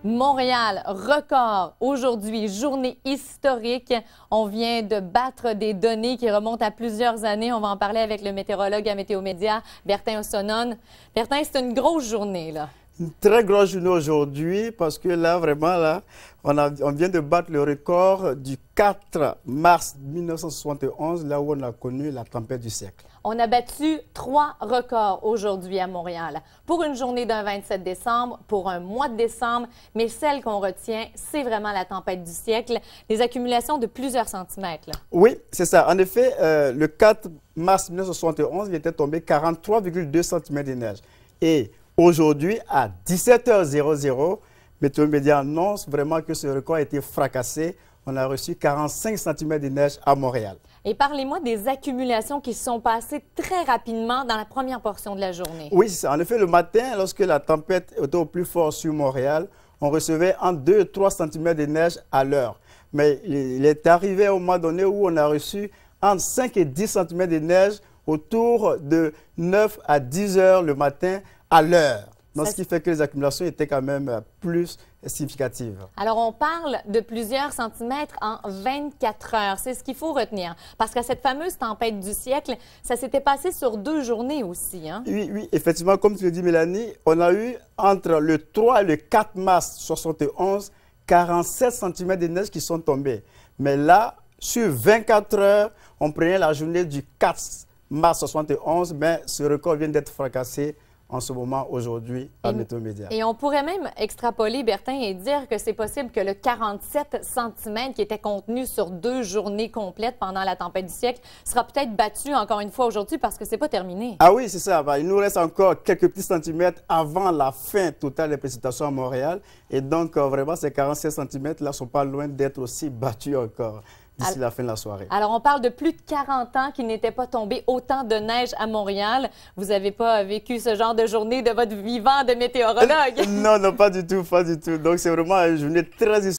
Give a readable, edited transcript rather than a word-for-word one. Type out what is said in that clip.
Montréal, record aujourd'hui, journée historique. On vient de battre des données qui remontent à plusieurs années. On va en parler avec le météorologue à Météo Média, Bertin Ossonon. Bertin, c'est une grosse journée, là. Une très grosse journée aujourd'hui parce que là, vraiment, là, on vient de battre le record du 4 mars 1971, là où on a connu la tempête du siècle. On a battu 3 records aujourd'hui à Montréal. Pour une journée d'un 27 décembre, pour un mois de décembre, mais celle qu'on retient, c'est vraiment la tempête du siècle, des accumulations de plusieurs centimètres. Là. Oui, c'est ça. En effet, le 4 mars 1971, il était tombé 43,2 cm de neige. Et aujourd'hui, à 17h00, Météo Média annonce vraiment que ce record a été fracassé. On a reçu 45 cm de neige à Montréal. Et parlez-moi des accumulations qui se sont passées très rapidement dans la première portion de la journée. Oui, c'est ça. En effet, le matin, lorsque la tempête était au plus fort sur Montréal, on recevait entre 2 et 3 cm de neige à l'heure. Mais il est arrivé au moment donné où on a reçu entre 5 et 10 cm de neige autour de 9 à 10 heures le matin à l'heure. Donc, ce qui fait que les accumulations étaient quand même plus significatives. Alors, on parle de plusieurs centimètres en 24 heures. C'est ce qu'il faut retenir. Parce que cette fameuse tempête du siècle, ça s'était passé sur 2 journées aussi. Hein? Oui, effectivement, comme tu le dis, Mélanie, on a eu entre le 3 et le 4 mars 71, 47 cm de neige qui sont tombés. Mais là, sur 24 heures, on prenait la journée du 4 mars 71, mais ce record vient d'être fracassé en ce moment, aujourd'hui, à Météo Média. Et on pourrait même extrapoler, Bertin, et dire que c'est possible que le 47 cm qui était contenu sur 2 journées complètes pendant la tempête du siècle sera peut-être battu encore une fois aujourd'hui parce que c'est pas terminé. Ah oui, c'est ça. Il nous reste encore quelques petits centimètres avant la fin totale des précipitations à Montréal. Et donc, vraiment, ces 47 cm-là ne sont pas loin d'être aussi battus encore d'ici la fin de la soirée. Alors, on parle de plus de 40 ans qu'il n'était pas tombé autant de neige à Montréal. Vous n'avez pas vécu ce genre de journée de votre vivant de météorologue? Non, pas du tout, pas du tout. Donc, c'est vraiment une journée très historique.